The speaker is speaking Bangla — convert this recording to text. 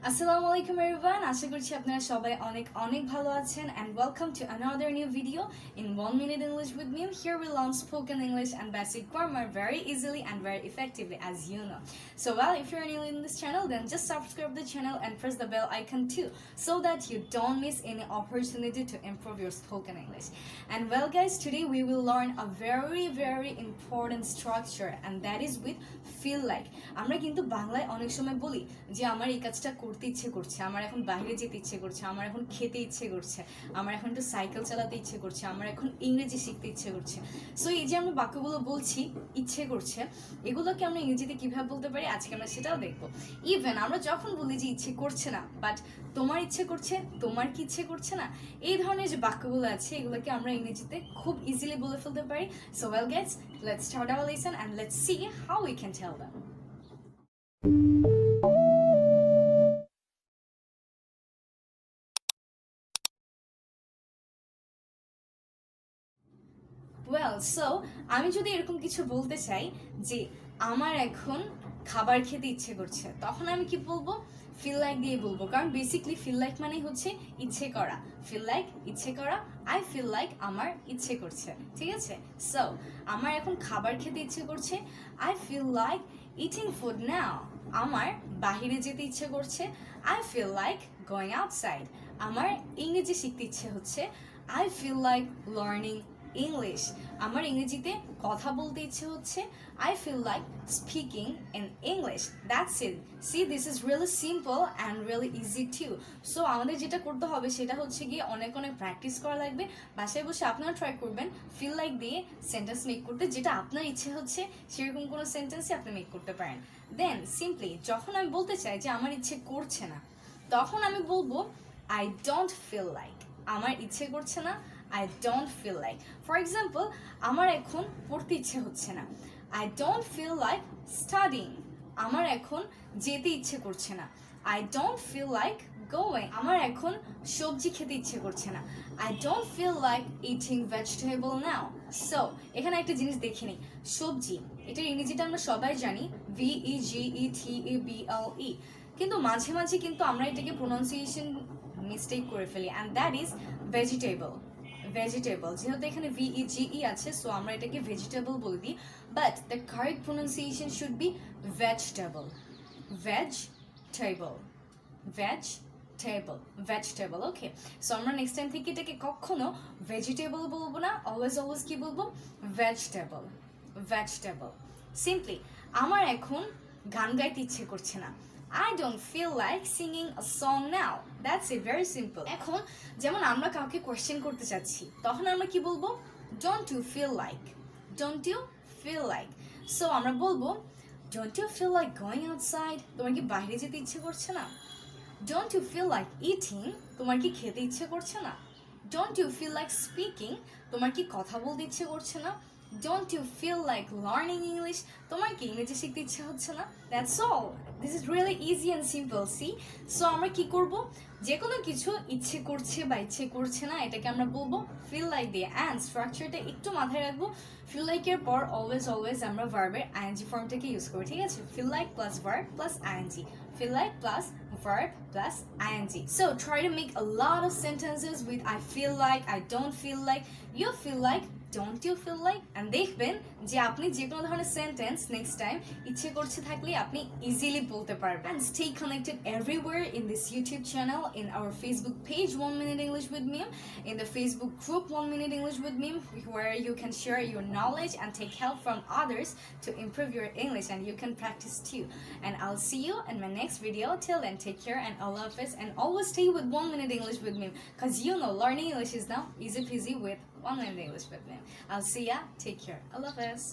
Assalamu alaikum everyone. আশা করছি আপনারা সবাই অনেক অনেক ভালো আছেন and welcome to another new video in 1 minute English with Meem. Here we learn spoken English and basic grammar very easily and very effectively, as you know. So if you're new in this channel, then just subscribe the channel and press the bell icon too, so that you don't miss any opportunity to improve your spoken English. And guys, today we will learn a very important structure, and that is with feel like. আমরা কিন্তু বাংলায় অনেক সময় বলি যে আমার এই কাজটা করতে ইচ্ছে করছে, আমার এখন বাইরে যেতে ইচ্ছে করছে, আমার এখন খেতে ইচ্ছে করছে, আমার এখন একটু সাইকেল চালাতে ইচ্ছে করছে, আমার এখন ইংরেজি শিখতে ইচ্ছে করছে। সো এই যে আমরা বাক্যগুলো বলছি ইচ্ছে করছে, এগুলোকে আমরা ইংরেজিতে কিভাবে বলতে পারি আজকে আমরা সেটাও দেখবো। ইভেন আমরা যখন বলি যে ইচ্ছে করছে না, বাট তোমার ইচ্ছে করছে, তোমার কি ইচ্ছে করছে না, এই ধরনের যে বাক্যগুলো আছে এগুলোকে আমরা ইংরেজিতে খুব ইজিলি বলে ফেলতে পারি। So guys, let's start our lesson and let's see how we can tell them. So আমি যদি এরকম কিছু বলতে চাই যে আমার এখন খাবার খেতে ইচ্ছে করছে, তখন আমি কি বলবো? ফিল লাইক দিয়ে বলবো, কারণ বেসিকলি ফিল লাইক মানে হচ্ছে ইচ্ছে করা। ফিল লাইক ইচ্ছে করা, আই ফিল লাইক আমার ইচ্ছে করছে, ঠিক আছে? সো আমার এখন খাবার খেতে ইচ্ছে করছে, I feel like eating food now. আমার বাহিরে যেতে ইচ্ছে করছে, I feel like going outside. আমার ইংরেজি শিখতে ইচ্ছে হচ্ছে, I feel like learning English. আমার ইংরেজিতে কথা বলতে ইচ্ছে হচ্ছে, I feel like speaking in English. That's it. See, this is really simple and really easy too. So আমাদের যেটা করতে হবে সেটা হচ্ছে গিয়ে অনেক প্র্যাকটিস করা লাগবে। বাসায় বসে আপনারা ট্রাই করবেন ফিল লাইক দিয়ে সেন্টেন্স মেক করতে, যেটা আপনার ইচ্ছে হচ্ছে সেরকম কোনো সেন্টেন্সই আপনি মেক করতে পারেন। দেন সিম্পলি যখন আমি বলতে চাই যে আমার ইচ্ছে করছে না, তখন আমি বলবো I don't feel like। আমার ইচ্ছে করছে না, I don't feel like. For example, আমার এখন পড়তে ইচ্ছে হচ্ছে না, I don't feel like studying. আমার এখন যেতে ইচ্ছে করছে না, I don't feel like going. আমার এখন সবজি খেতে ইচ্ছে করছে না, I don't feel like eating vegetable now. So এখানে একটা জিনিস দেখে নিই, সবজি এটার ইংরেজিটা আমরা সবাই জানি VEGETABLE, কিন্তু মাঝে মাঝে কিন্তু আমরা এটাকে প্রোনাউন্সিয়েশন মিস্টেক করে ফেলি, and that is vegetable. Vegetable, যেহেতু এখানে VEGE আছে, সো আমরা এটাকে ভেজিটেবল বলে দিই, but the correct pronunciation should be vegetable. Vegetable, vegetable, okay? So আমরা নেক্সট টাইম থেকে এটাকে কখনো ভেজিটেবল বলবো না, অলওয়েজ কি বলবো? ভেজিটেবল। সিম্পলি আমার এখন গান গাইতে ইচ্ছে করছে না, I don't feel like singing a song now. That's it, very simple. এখন যেমন আমরা কাউকে কোয়েশ্চেন করতে চাচ্ছি, তখন আমরা কি বলবো? Don't you feel like? Don't you feel like? So আমরা বলবো Don't you feel like going outside? তোমার কি বাইরে যেতে ইচ্ছে করছে না? Don't you feel like eating? তোমার কি খেতে ইচ্ছে করছে না? Don't you feel like speaking? তোমার কি কথা বলতে ইচ্ছে করছে না? Don't you feel like learning English? তোমার কি ইংরেজি শিখতে ইচ্ছে হচ্ছে না? That's all. This is really easy and simple. See? So আমরা কি করব? যে কোনো কিছু ইচ্ছে করছে বা ইচ্ছে করছে না, এটাকে আমরা বলবো feel like দিয়ে, and স্ট্রাকচারটা একটু মাথায় রাখবো। feel like এর পর অলওয়েজ আমরা ভার্বের ing ফর্মটাকে ইউজ করি, ঠিক আছে? feel like plus verb plus ing. Feel like plus verb plus ing. So try to make a lot of sentences with I feel like, I don't feel like, you feel like, don't you feel like, and দেখবেন যে আপনি যে কোনো ধরনের সেন্টেন্স নেক্সট টাইম ইচ্ছে করছে থাকলে আপনি ইজিলি বলতে পারবেন। And stay connected everywhere in this YouTube channel, in our Facebook page 1 Minute English with Meem, in the Facebook group 1 Minute English with Meem, where you can share your knowledge and take help from others to improve your English, and you can practice too. And I'll see you in my next video. Till then, take care and Allah Hafiz, and always stay with 1 Minute English with Meem, because you know learning English is now easy peasy with 1 Minute English with Meem. I'll see ya. Take care. Allah Hafiz.